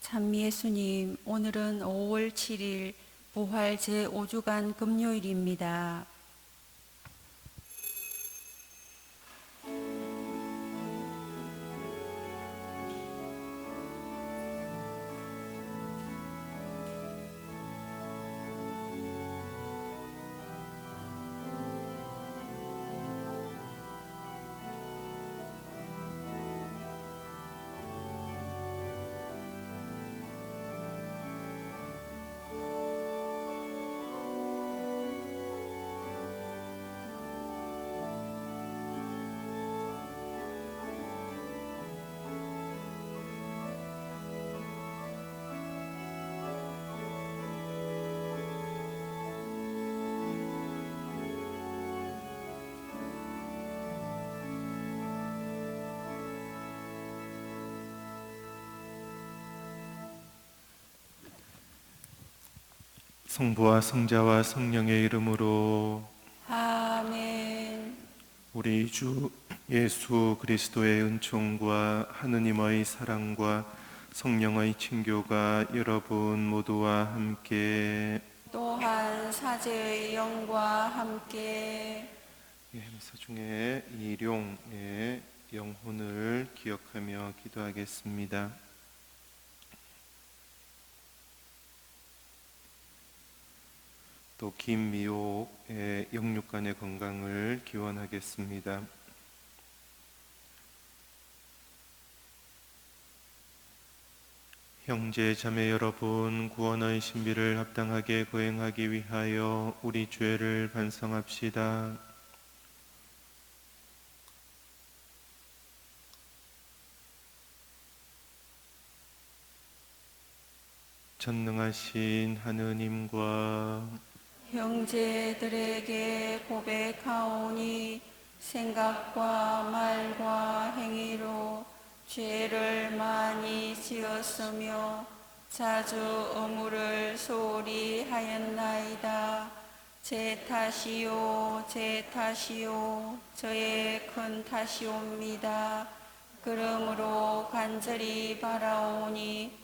참 예수님, 오늘은 5월 7일 부활 제5주간 금요일입니다. 성부와 성자와 성령의 이름으로 아멘. 우리 주 예수 그리스도의 은총과 하느님의 사랑과 성령의 친교가 여러분 모두와 함께 또한 사제의 영과 함께 미사 중에 일용의 영혼을 기억하며 기도하겠습니다. 또 김미옥의 영육간의 건강을 기원하겠습니다. 형제 자매 여러분, 구원의 신비를 합당하게 거행하기 위하여 우리 죄를 반성합시다. 전능하신 하느님과 형제들에게 고백하오니 생각과 말과 행위로 죄를 많이 지었으며 자주 의무를 소홀히 하였나이다. 제 탓이요, 제 탓이요, 저의 큰 탓이옵니다. 그러므로 간절히 바라오니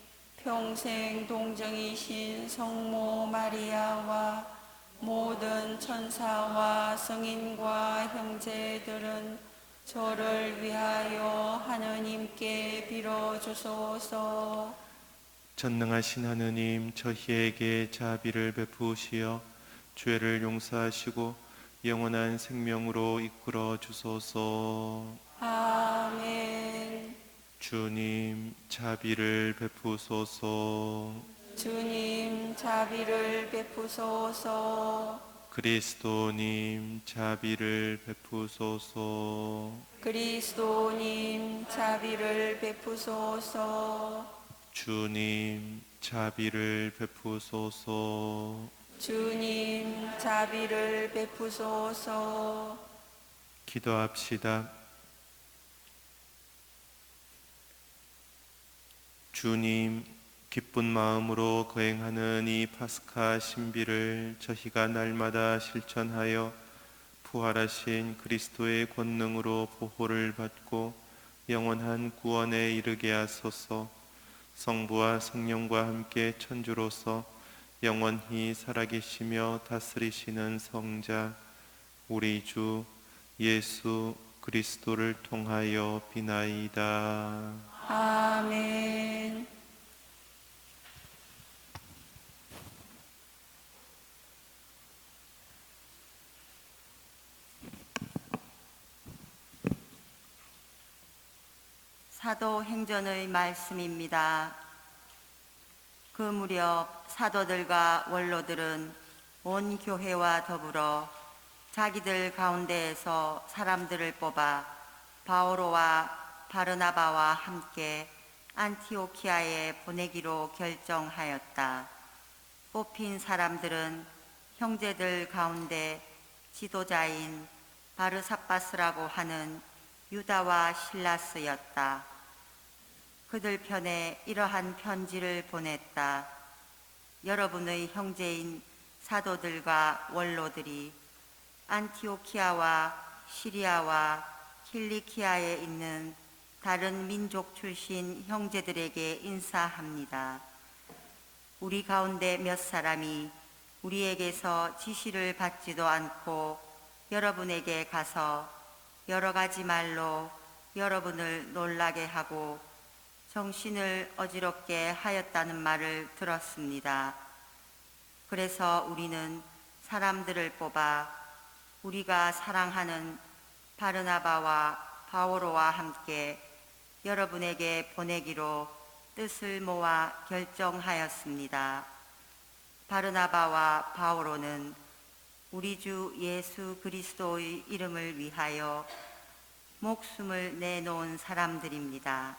평생 동정이신 성모 마리아와 모든 천사와 성인과 형제들은 저를 위하여 하느님께 빌어주소서. 전능하신 하느님, 저희에게 자비를 베푸시어 죄를 용서하시고 영원한 생명으로 이끌어 주소서. 아멘. 주님, 자비를 베푸소서. 주님, 자비를 베푸소서. 그리스도님, 자비를 베푸소서. 그리스도님, 자비를 베푸소서. 주님, 자비를 베푸소서. 주님, 자비를 베푸소서. 기도합시다. 주님, 기쁜 마음으로 거행하는 이 파스카 신비를 저희가 날마다 실천하여 부활하신 그리스도의 권능으로 보호를 받고 영원한 구원에 이르게 하소서. 성부와 성령과 함께 천주로서 영원히 살아계시며 다스리시는 성자 우리 주 예수 그리스도를 통하여 비나이다. 아멘. 사도행전의 말씀입니다. 그 무렵 사도들과 원로들은 온 교회와 더불어 자기들 가운데에서 사람들을 뽑아 바오로와 바르나바와 함께 안티오키아에 보내기로 결정하였다. 뽑힌 사람들은 형제들 가운데 지도자인 바르사바스라고 하는 유다와 실라스였다. 그들 편에 이러한 편지를 보냈다. 여러분의 형제인 사도들과 원로들이 안티오키아와 시리아와 킬리키아에 있는 다른 민족 출신 형제들에게 인사합니다. 우리 가운데 몇 사람이 우리에게서 지시를 받지도 않고 여러분에게 가서 여러 가지 말로 여러분을 놀라게 하고 정신을 어지럽게 하였다는 말을 들었습니다. 그래서 우리는 사람들을 뽑아 우리가 사랑하는 바르나바와 바오로와 함께 여러분에게 보내기로 뜻을 모아 결정하였습니다. 바르나바와 바오로는 우리 주 예수 그리스도의 이름을 위하여 목숨을 내놓은 사람들입니다.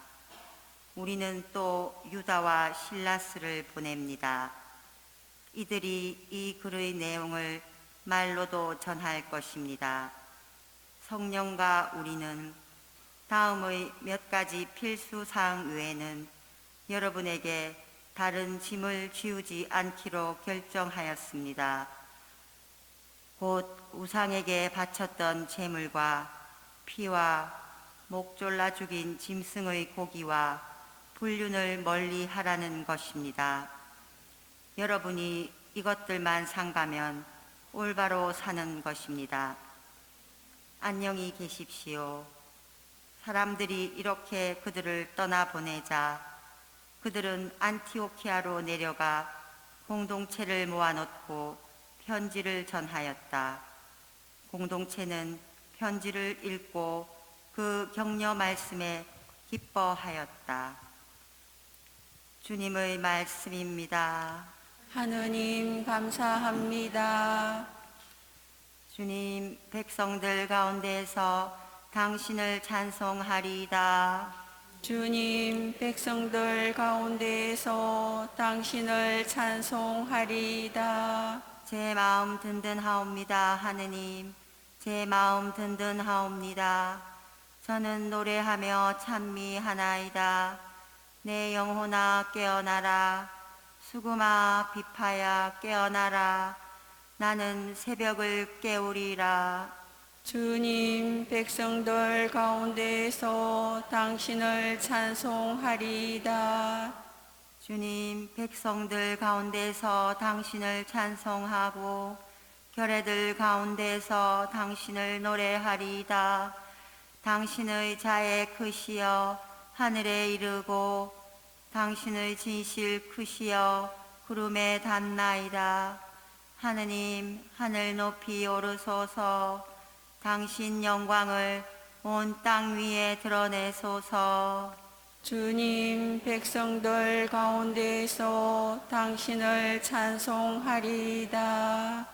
우리는 또 유다와 실라스를 보냅니다. 이들이 이 글의 내용을 말로도 전할 것입니다. 성령과 우리는 다음의 몇 가지 필수 사항 외에는 여러분에게 다른 짐을 지우지 않기로 결정하였습니다. 곧 우상에게 바쳤던 제물과 피와 목 졸라 죽인 짐승의 고기와 불륜을 멀리 하라는 것입니다. 여러분이 이것들만 삼가면 올바로 사는 것입니다. 안녕히 계십시오. 사람들이 이렇게 그들을 떠나보내자 그들은 안티오키아로 내려가 공동체를 모아놓고 편지를 전하였다. 공동체는 편지를 읽고 그 격려 말씀에 기뻐하였다. 주님의 말씀입니다. 하느님 감사합니다. 주님, 백성들 가운데에서 당신을 찬송하리이다. 주님, 백성들 가운데에서 당신을 찬송하리이다. 제 마음 든든하옵니다. 하느님, 제 마음 든든하옵니다. 저는 노래하며 찬미하나이다. 내 영혼아 깨어나라. 수금아 비파야 깨어나라. 나는 새벽을 깨우리라. 주님, 백성들 가운데에서 당신을 찬송하리이다. 주님, 백성들 가운데서 당신을 찬송하고 결애들 가운데서 당신을 노래하리이다. 당신의 자애 크시여 하늘에 이르고 당신의 진실 크시여 구름에 닿나이다. 하느님, 하늘 높이 오르소서. 당신 영광을 온 땅 위에 드러내소서. 주님, 백성들 가운데에서 당신을 찬송하리이다.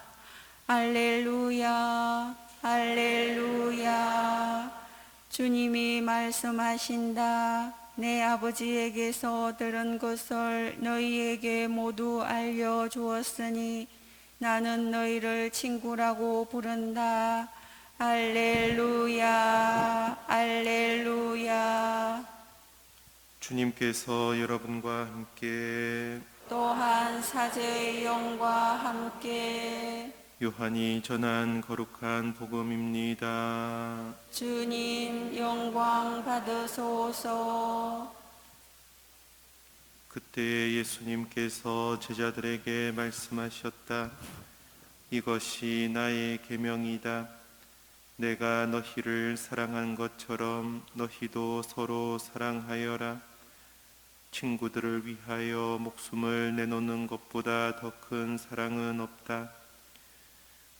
할렐루야, 할렐루야. 주님이 말씀하신다. 내 아버지에게서 들은 것을 너희에게 모두 알려주었으니 나는 너희를 친구라고 부른다. 할렐루야, 할렐루야. 주님께서 여러분과 함께 또한 사제의 영과 함께 요한이 전한 거룩한 복음입니다. 주님 영광 받으소서. 그때 예수님께서 제자들에게 말씀하셨다. 이것이 나의 계명이다. 내가 너희를 사랑한 것처럼 너희도 서로 사랑하여라. 친구들을 위하여 목숨을 내놓는 것보다 더 큰 사랑은 없다.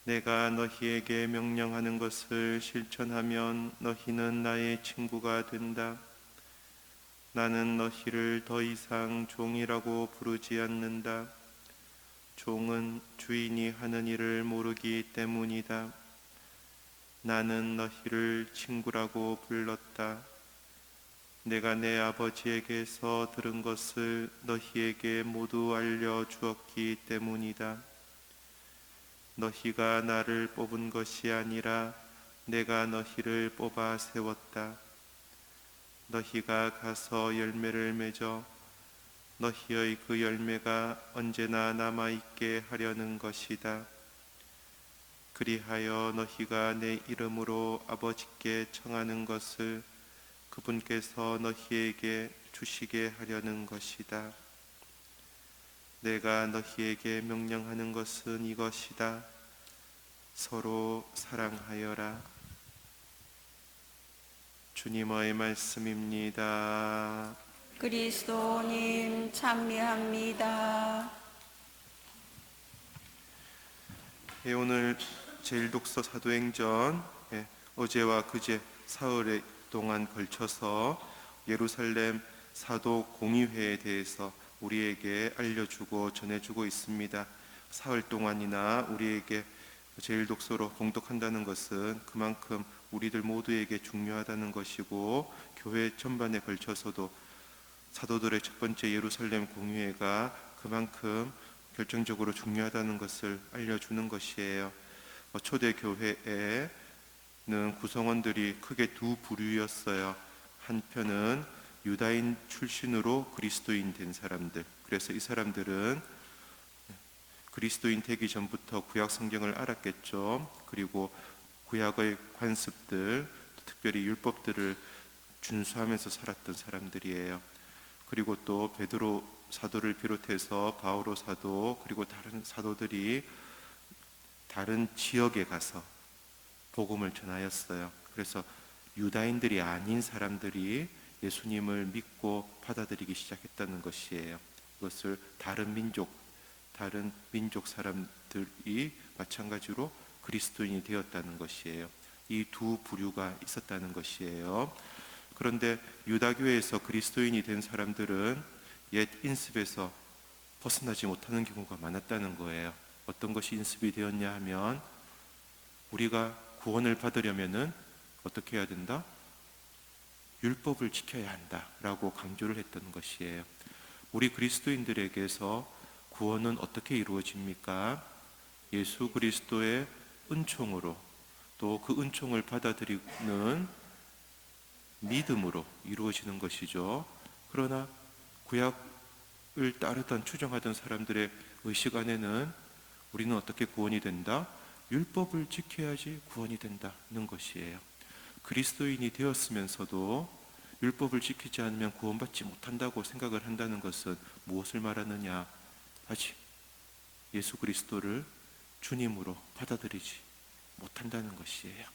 내가 너희에게 명령하는 것을 실천하면 너희는 나의 친구가 된다. 나는 너희를 더 이상 종이라고 부르지 않는다. 종은 주인이 하는 일을 모르기 때문이다. 나는 너희를 친구라고 불렀다. 내가 내 아버지에게서 들은 것을 너희에게 모두 알려주었기 때문이다. 너희가 나를 뽑은 것이 아니라 내가 너희를 뽑아 세웠다. 너희가 가서 열매를 맺어 너희의 그 열매가 언제나 남아있게 하려는 것이다. 그리하여 너희가 내 이름으로 아버지께 청하는 것을 그분께서 너희에게 주시게 하려는 것이다. 내가 너희에게 명령하는 것은 이것이다. 서로 사랑하여라. 주님의 말씀입니다. 그리스도님 찬미합니다. 예, 오늘 제1독서 사도행전 어제와 그제 사흘 동안 걸쳐서 예루살렘 사도 공의회에 대해서 우리에게 알려주고 전해주고 있습니다. 사흘 동안이나 우리에게 제1독서로 봉독한다는 것은 그만큼 우리들 모두에게 중요하다는 것이고, 교회 전반에 걸쳐서도 사도들의 첫 번째 예루살렘 공의회가 그만큼 결정적으로 중요하다는 것을 알려주는 것이에요. 초대 교회에는 구성원들이 크게 두 부류였어요. 한편은 유다인 출신으로 그리스도인 된 사람들, 그래서 이 사람들은 그리스도인 되기 전부터 구약 성경을 알았겠죠. 그리고 구약의 관습들, 특별히 율법들을 준수하면서 살았던 사람들이에요. 그리고 또 베드로 사도를 비롯해서 바오로 사도, 그리고 다른 사도들이 다른 지역에 가서 복음을 전하였어요. 그래서 유다인들이 아닌 사람들이 예수님을 믿고 받아들이기 시작했다는 것이에요. 이것을 다른 민족 사람들이 마찬가지로 그리스도인이 되었다는 것이에요. 이 두 부류가 있었다는 것이에요. 그런데 유다교회에서 그리스도인이 된 사람들은 옛 인습에서 벗어나지 못하는 경우가 많았다는 거예요. 어떤 것이 인습이 되었냐 하면, 우리가 구원을 받으려면은 어떻게 해야 된다? 율법을 지켜야 한다라고 강조를 했던 것이에요. 우리 그리스도인들에게서 구원은 어떻게 이루어집니까? 예수 그리스도의 은총으로, 또 그 은총을 받아들이는 믿음으로 이루어지는 것이죠. 그러나 구약을 따르던 추정하던 사람들의 의식 안에는 우리는 어떻게 구원이 된다? 율법을 지켜야지 구원이 된다는 것이에요. 그리스도인이 되었으면서도 율법을 지키지 않으면 구원받지 못한다고 생각을 한다는 것은 무엇을 말하느냐? 아직 예수 그리스도를 주님으로 받아들이지 못한다는 것이에요.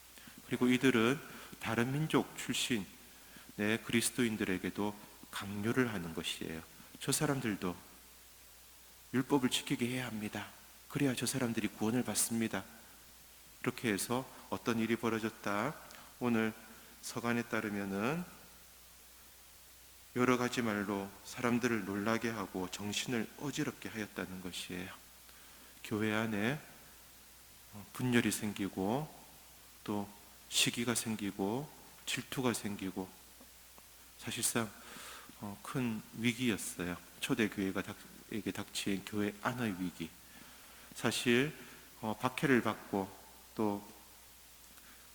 그리고 이들은 다른 민족 출신의 그리스도인들에게도 강요를 하는 것이에요. 저 사람들도 율법을 지키게 해야 합니다. 그래야 저 사람들이 구원을 받습니다. 이렇게 해서 어떤 일이 벌어졌다? 오늘 서간에 따르면은 여러 가지 말로 사람들을 놀라게 하고 정신을 어지럽게 하였다는 것이에요. 교회 안에 분열이 생기고, 또 시기가 생기고, 질투가 생기고, 사실상 큰 위기였어요. 초대교회에게 닥친 교회 안의 위기. 사실 박해를 받고 또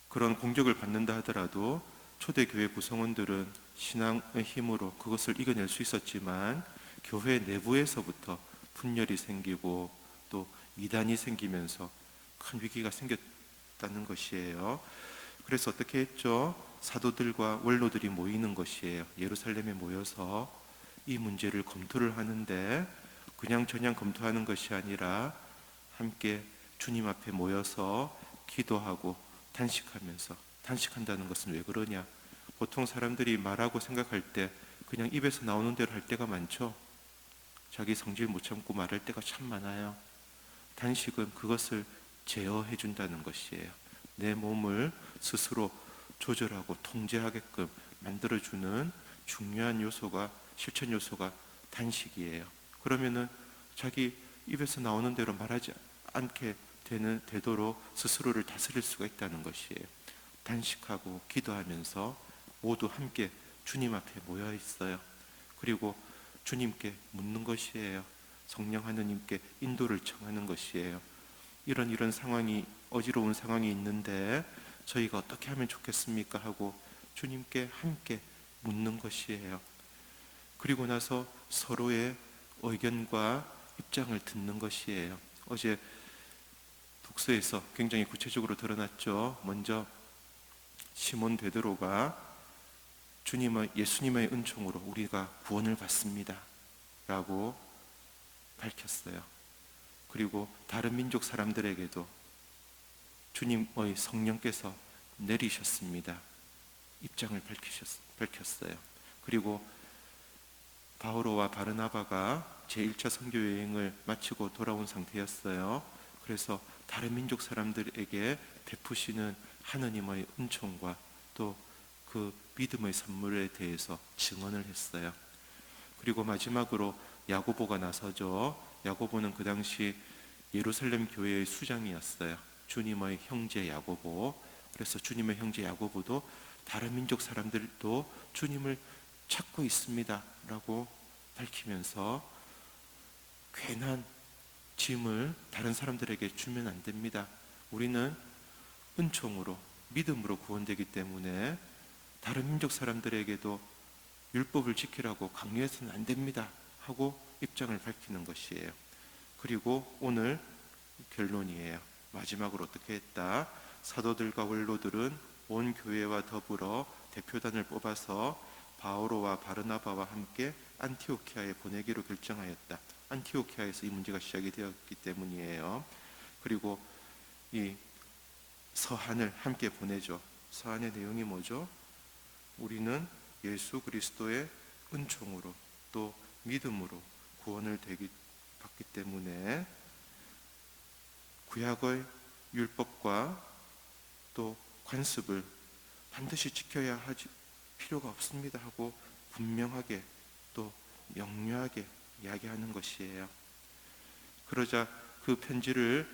그런 공격을 받는다 하더라도 초대교회 구성원들은 신앙의 힘으로 그것을 이겨낼 수 있었지만, 교회 내부에서부터 분열이 생기고 또 이단이 생기면서 큰 위기가 생겼다는 것이에요. 그래서 어떻게 했죠? 사도들과 원로들이 모이는 것이에요. 예루살렘에 모여서 이 문제를 검토를 하는데, 그냥 저냥 검토하는 것이 아니라 함께 주님 앞에 모여서 기도하고 단식한다는 것은 왜 그러냐? 보통 사람들이 말하고 생각할 때 그냥 입에서 나오는 대로 할 때가 많죠. 자기 성질 못 참고 말할 때가 참 많아요. 단식은 그것을 제어해 준다는 것이에요. 내 몸을 스스로 조절하고 통제하게끔 만들어주는 중요한 요소가, 실천 요소가 단식이에요. 그러면은 자기 입에서 나오는 대로 말하지 않게 되도록 스스로를 다스릴 수가 있다는 것이에요. 단식하고 기도하면서 모두 함께 주님 앞에 모여 있어요. 그리고 주님께 묻는 것이에요. 성령 하느님께 인도를 청하는 것이에요. 이런 상황이, 어지러운 상황이 있는데 저희가 어떻게 하면 좋겠습니까? 하고 주님께 함께 묻는 것이에요. 그리고 나서 서로의 의견과 입장을 듣는 것이에요. 어제 독서에서 굉장히 구체적으로 드러났죠. 먼저 시몬 베드로가 예수님의 은총으로 우리가 구원을 받습니다 라고 밝혔어요. 그리고 다른 민족 사람들에게도 주님의 성령께서 내리셨습니다. 입장을 밝혔어요. 그리고 바오로와 바르나바가 제1차 선교 여행을 마치고 돌아온 상태였어요. 그래서 다른 민족 사람들에게 베푸시는 하느님의 은총과 또 그 믿음의 선물에 대해서 증언을 했어요. 그리고 마지막으로 야고보가 나서죠. 야고보는 그 당시 예루살렘 교회의 수장이었어요. 주님의 형제 야고보. 그래서 주님의 형제 야고보도 다른 민족 사람들도 주님을 찾고 있습니다 라고 밝히면서 괜한 짐을 다른 사람들에게 주면 안 됩니다. 우리는 은총으로 믿음으로 구원되기 때문에 다른 민족 사람들에게도 율법을 지키라고 강요해서는 안 됩니다 하고 입장을 밝히는 것이에요. 그리고 오늘 결론이에요. 마지막으로 어떻게 했다? 사도들과 원로들은 온 교회와 더불어 대표단을 뽑아서 바오로와 바르나바와 함께 안티오키아에 보내기로 결정하였다. 안티오키아에서 이 문제가 시작이 되었기 때문이에요. 그리고 이 서한을 함께 보내죠. 서한의 내용이 뭐죠? 우리는 예수 그리스도의 은총으로 또 믿음으로 구원을 받기 때문에 구약의 율법과 또 관습을 반드시 지켜야 하지 필요가 없습니다 하고 분명하게 또 명료하게 이야기하는 것이에요. 그러자 그 편지를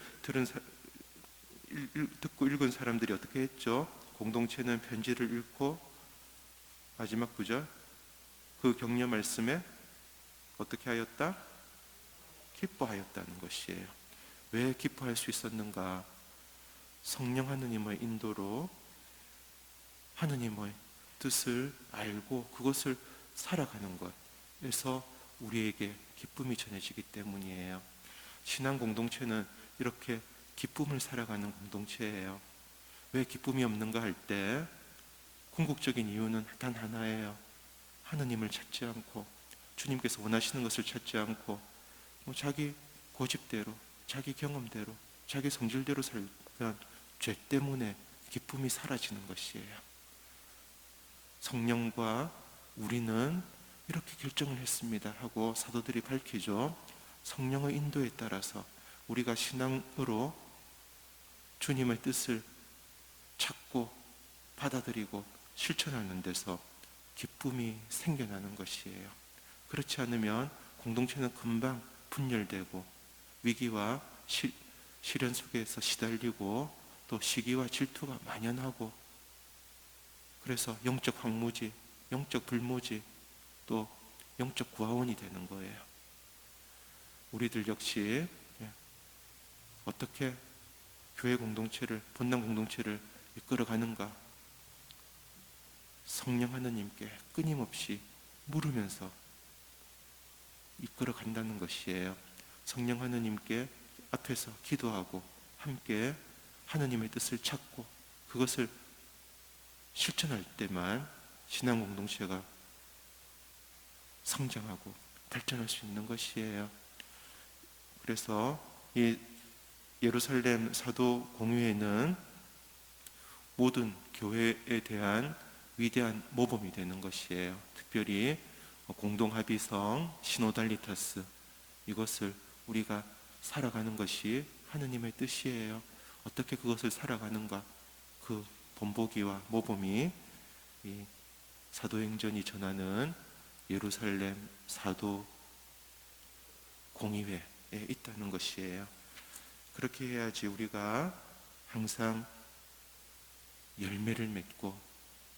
듣고 읽은 사람들이 어떻게 했죠? 공동체는 편지를 읽고 마지막 구절 그 격려 말씀에 어떻게 하였다? 기뻐하였다는 것이에요. 왜 기뻐할 수 있었는가? 성령 하느님의 인도로 하느님의 뜻을 알고 그것을 살아가는 것에서 우리에게 기쁨이 전해지기 때문이에요. 신앙 공동체는 이렇게 기쁨을 살아가는 공동체예요. 왜 기쁨이 없는가 할 때 궁극적인 이유는 단 하나예요. 하느님을 찾지 않고 주님께서 원하시는 것을 찾지 않고 자기 고집대로 자기 경험대로 자기 성질대로 살면 죄 때문에 기쁨이 사라지는 것이에요. 성령과 우리는 이렇게 결정을 했습니다 하고 사도들이 밝히죠. 성령의 인도에 따라서 우리가 신앙으로 주님의 뜻을 찾고 받아들이고 실천하는 데서 기쁨이 생겨나는 것이에요. 그렇지 않으면 공동체는 금방 분열되고 위기와 시련 속에서 시달리고 또 시기와 질투가 만연하고 그래서 영적 황무지, 영적 불모지 또 영적 구하원이 되는 거예요. 우리들 역시 어떻게 교회 공동체를 본당 공동체를 이끌어가는가? 성령 하느님께 끊임없이 물으면서 이끌어 간다는 것이에요. 성령 하느님께 앞에서 기도하고 함께 하느님의 뜻을 찾고 그것을 실천할 때만 신앙 공동체가 성장하고 발전할 수 있는 것이에요. 그래서 이 예루살렘 사도 공회는 모든 교회에 대한 위대한 모범이 되는 것이에요. 특별히 공동합의성, 시노달리타스 이것을 우리가 살아가는 것이 하느님의 뜻이에요. 어떻게 그것을 살아가는가? 그 본보기와 모범이 이 사도행전이 전하는 예루살렘 사도 공의회에 있다는 것이에요. 그렇게 해야지 우리가 항상 열매를 맺고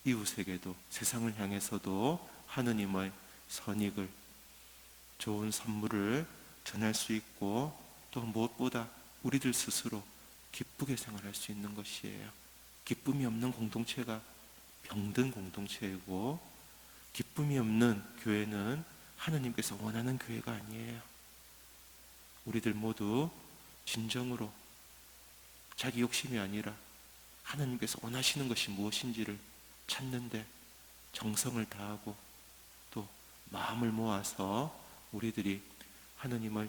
이웃에게도 세상을 향해서도 하느님의 선익을 좋은 선물을 전할 수 있고 또 무엇보다 우리들 스스로 기쁘게 생활할 수 있는 것이에요. 기쁨이 없는 공동체가 병든 공동체이고 기쁨이 없는 교회는 하느님께서 원하는 교회가 아니에요. 우리들 모두 진정으로 자기 욕심이 아니라 하나님께서 원하시는 것이 무엇인지를 찾는데 정성을 다하고 또 마음을 모아서 우리들이 하느님의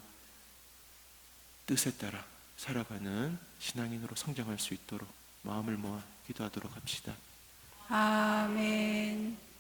뜻에 따라 살아가는 신앙인으로 성장할 수 있도록 마음을 모아 기도하도록 합시다. 아멘.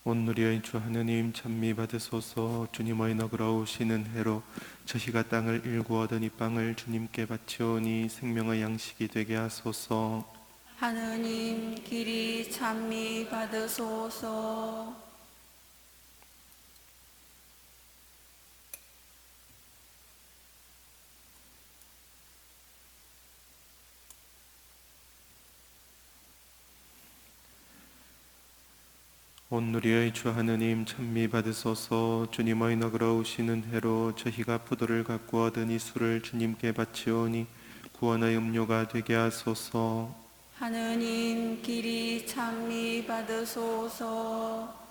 온누리의 주 하느님 찬미 받으소서. 주님의 너그러우시는 해로 저희가 땅을 일구 얻은 이 빵을 주님께 바치오니 생명의 양식이 되게 하소서. 하느님 길이 찬미 받으소서. 온누리의 주 하느님 찬미 받으소서. 주님의 너그러우시는 해로 저희가 포도를 갖고 얻은 이 술을 주님께 바치오니 구원의 음료가 되게 하소서. 하느님 길이 찬미 받으소서.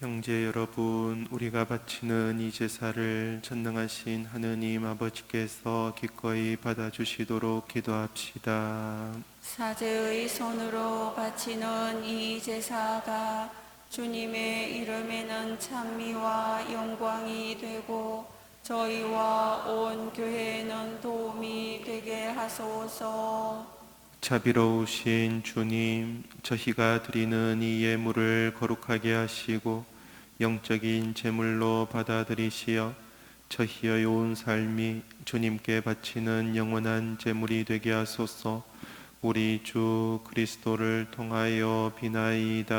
형제 여러분, 우리가 바치는 이 제사를 전능하신 하느님 아버지께서 기꺼이 받아주시도록 기도합시다. 사제의 손으로 바치는 이 제사가 주님의 이름에는 찬미와 영광이 되고 저희와 온 교회에는 도움이 되게 하소서. 자비로우신 주님, 저희가 드리는 이 예물을 거룩하게 하시고 영적인 제물로 받아들이시어 저희의 온 삶이 주님께 바치는 영원한 제물이 되게 하소서. 우리 주 그리스도를 통하여 비나이다.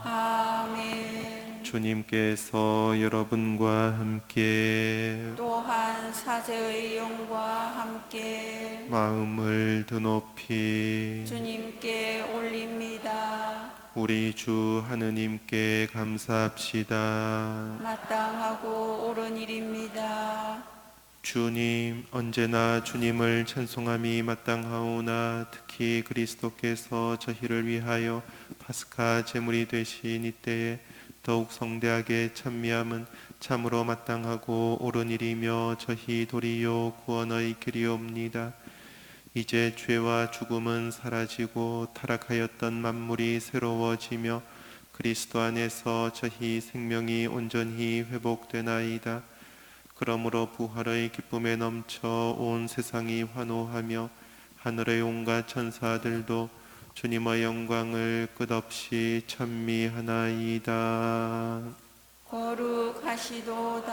아멘. 주님께서 여러분과 함께 또한 사제의 영과 함께 마음을 드높이 주님께 올립니다. 우리 주 하느님께 감사합시다. 마땅하고 옳은 일입니다. 주님, 언제나 주님을 찬송함이 마땅하오나 특히 그리스도께서 저희를 위하여 파스카 제물이 되신 이때에 더욱 성대하게 찬미함은 참으로 마땅하고 옳은 일이며 저희 도리요 구원의 길이옵니다. 이제 죄와 죽음은 사라지고 타락하였던 만물이 새로워지며 그리스도 안에서 저희 생명이 온전히 회복되나이다. 그러므로 부활의 기쁨에 넘쳐 온 세상이 환호하며 하늘의 온갖 천사들도 주님의 영광을 끝없이 찬미하나이다. 거룩하시도다.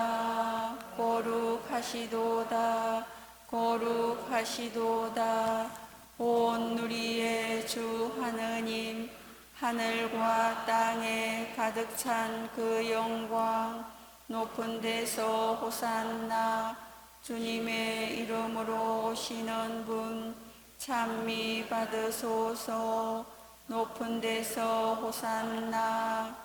거룩하시도다. 거룩하시도다. 온 누리의 주 하느님, 하늘과 땅에 가득 찬 그 영광, 높은 데서 호산나. 주님의 이름으로 오시는 분 찬미 받으소서. 높은 데서 호산나.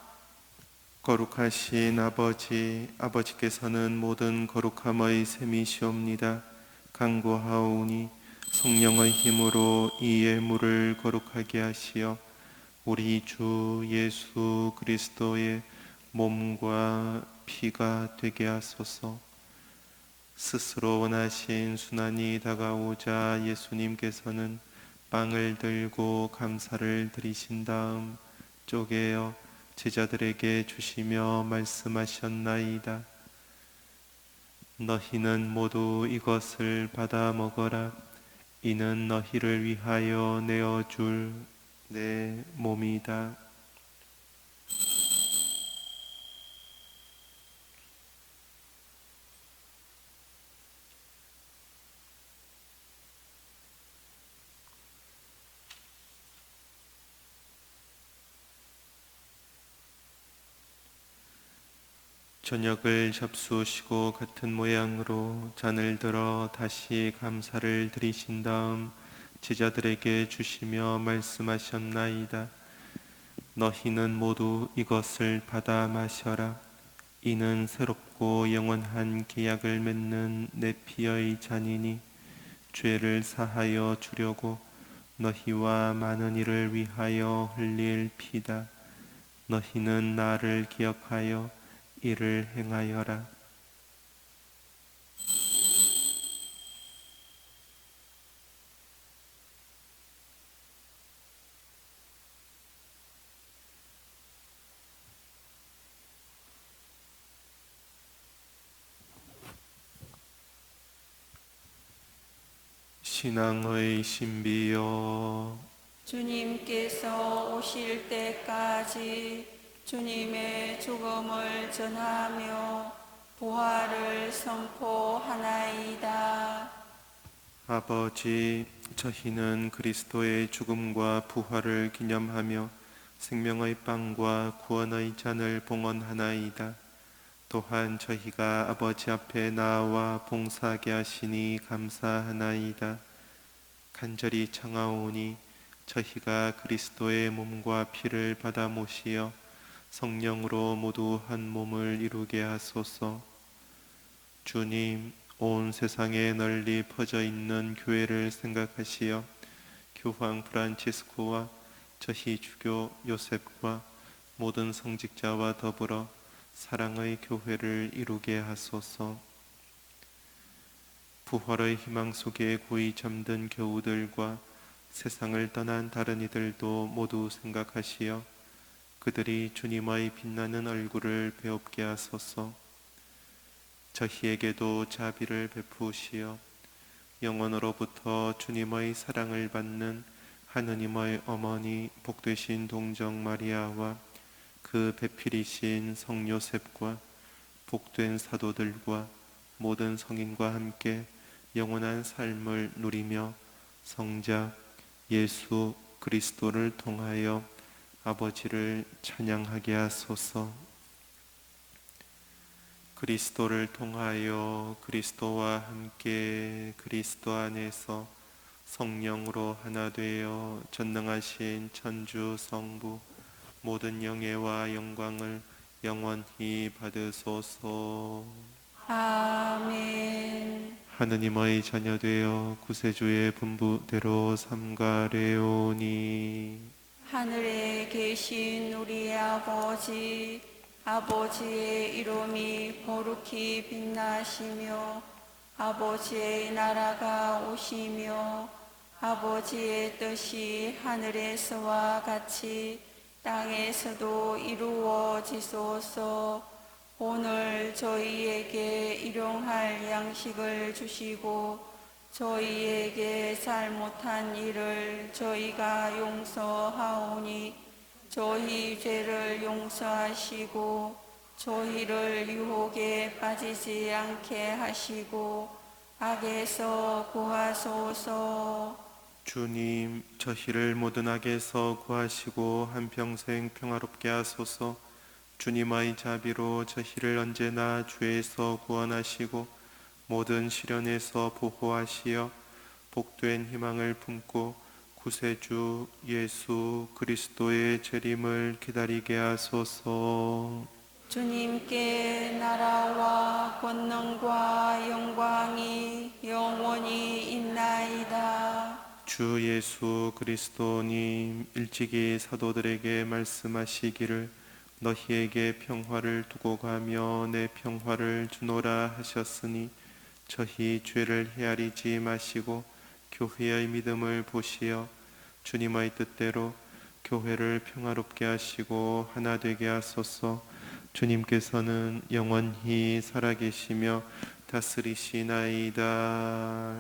거룩하신 아버지, 아버지께서는 모든 거룩함의 셈이시옵니다. 간구하오니 성령의 힘으로 이 예물을 거룩하게 하시어 우리 주 예수 그리스도의 몸과 피가 되게 하소서. 스스로 원하신 순환이 다가오자 예수님께서는 빵을 들고 감사를 드리신 다음 쪼개어 제자들에게 주시며 말씀하셨나이다. 너희는 모두 이것을 받아 먹어라. 이는 너희를 위하여 내어줄 내 몸이다. 저녁을 잡수시고 같은 모양으로 잔을 들어 다시 감사를 드리신 다음 제자들에게 주시며 말씀하셨나이다. 너희는 모두 이것을 받아 마셔라. 이는 새롭고 영원한 계약을 맺는 내 피의 잔이니 죄를 사하여 주려고 너희와 많은 이를 위하여 흘릴 피다. 너희는 나를 기억하여 이를 행하여라. 신앙의 신비여, 주님께서 오실 때까지 주님의 죽음을 전하며 부활을 선포하나이다. 아버지, 저희는 그리스도의 죽음과 부활을 기념하며 생명의 빵과 구원의 잔을 봉헌하나이다. 또한 저희가 아버지 앞에 나와 봉사하게 하시니 감사하나이다. 간절히 청하오니 저희가 그리스도의 몸과 피를 받아 모시어 성령으로 모두 한 몸을 이루게 하소서. 주님, 온 세상에 널리 퍼져 있는 교회를 생각하시어 교황 프란치스코와 저희 주교 요셉과 모든 성직자와 더불어 사랑의 교회를 이루게 하소서. 부활의 희망 속에 고이 잠든 교우들과 세상을 떠난 다른 이들도 모두 생각하시어 그들이 주님의 빛나는 얼굴을 배웁게 하소서. 저희에게도 자비를 베푸시어 영원으로부터 주님의 사랑을 받는 하느님의 어머니 복되신 동정 마리아와 그 배필이신 성 요셉과 복된 사도들과 모든 성인과 함께 영원한 삶을 누리며 성자 예수 그리스도를 통하여 아버지를 찬양하게 하소서. 그리스도를 통하여 그리스도와 함께 그리스도 안에서 성령으로 하나 되어 전능하신 천주 성부 모든 영예와 영광을 영원히 받으소서. 아멘. 하느님의 자녀 되어 구세주의 분부대로 삼가래오니 하늘에 계신 우리 아버지, 아버지의 이름이 거룩히 빛나시며 아버지의 나라가 오시며 아버지의 뜻이 하늘에서와 같이 땅에서도 이루어지소서. 오늘 저희에게 일용할 양식을 주시고 저희에게 잘못한 일을 저희가 용서하오니 저희 죄를 용서하시고 저희를 유혹에 빠지지 않게 하시고 악에서 구하소서. 주님, 저희를 모든 악에서 구하시고 한평생 평화롭게 하소서. 주님의 자비로 저희를 언제나 죄에서 구원하시고 모든 시련에서 보호하시어 복된 희망을 품고 구세주 예수 그리스도의 재림을 기다리게 하소서. 주님께 나라와 권능과 영광이 영원히 있나이다. 주 예수 그리스도님, 일찍이 사도들에게 말씀하시기를 너희에게 평화를 두고 가며 내 평화를 주노라 하셨으니 저희 죄를 헤아리지 마시고 교회의 믿음을 보시어 주님의 뜻대로 교회를 평화롭게 하시고 하나 되게 하소서. 주님께서는 영원히 살아계시며 다스리시나이다.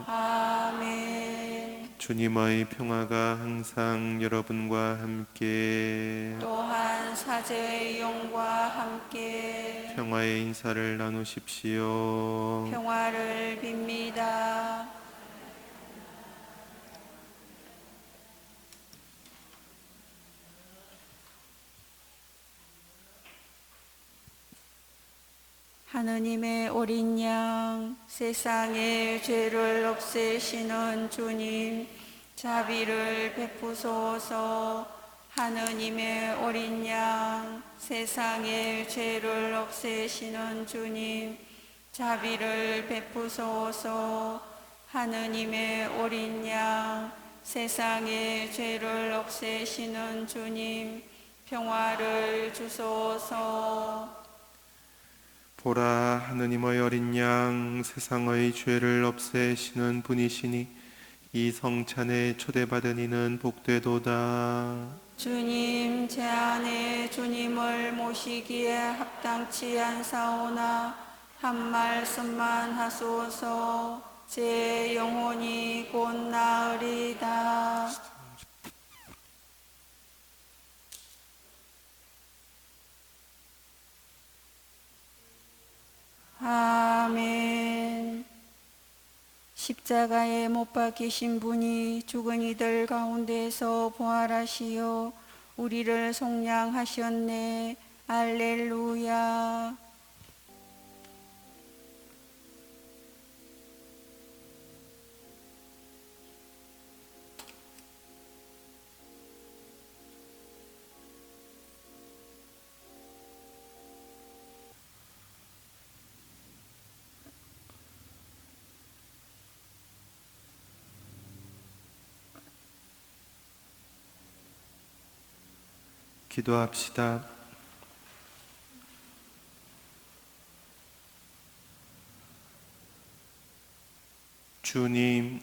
아멘. 주님의 평화가 항상 여러분과 함께 또한 사제의 영과 함께 평화의 인사를 나누십시오. 평화를 빕니다. 하느님의 어린 양, 세상의 죄를 없애시는 주님, 자비를 베푸소서. 하느님의 어린 양, 세상의 죄를 없애시는 주님, 자비를 베푸소서. 하느님의 어린 양, 세상의 죄를 없애시는 주님, 평화를 주소서. 보라, 하느님의 어린 양, 세상의 죄를 없애시는 분이시니 이 성찬에 초대받은 이는 복되도다. 주님, 제 안에 주님을 모시기에 합당치 않사오나 한 말씀만 하소서. 제 영혼이 곧 나으리다. 아멘. 십자가에 못 박히신 분이 죽은 이들 가운데서 부활하시어 우리를 속량하셨네. 알렐루야. 기도합시다. 주님,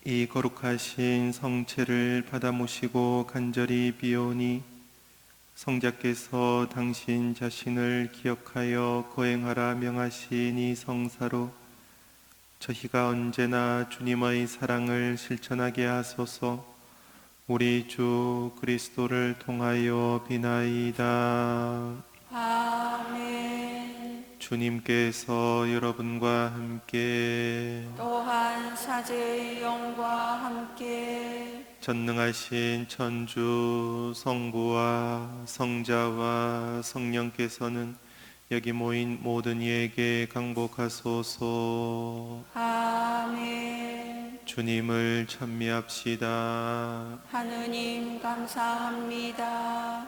이 거룩하신 성체를 받아 모시고 간절히 비오니 성자께서 당신 자신을 기억하여 거행하라 명하신 이 성사로 저희가 언제나 주님의 사랑을 실천하게 하소서. 우리 주 그리스도를 통하여 비나이다. 아멘. 주님께서 여러분과 함께 또한 사제의 영과 함께 전능하신 천주 성부와 성자와 성령께서는 여기 모인 모든 이에게 강복하소서. 아멘. 주님을 찬미합시다. 하느님 감사합니다.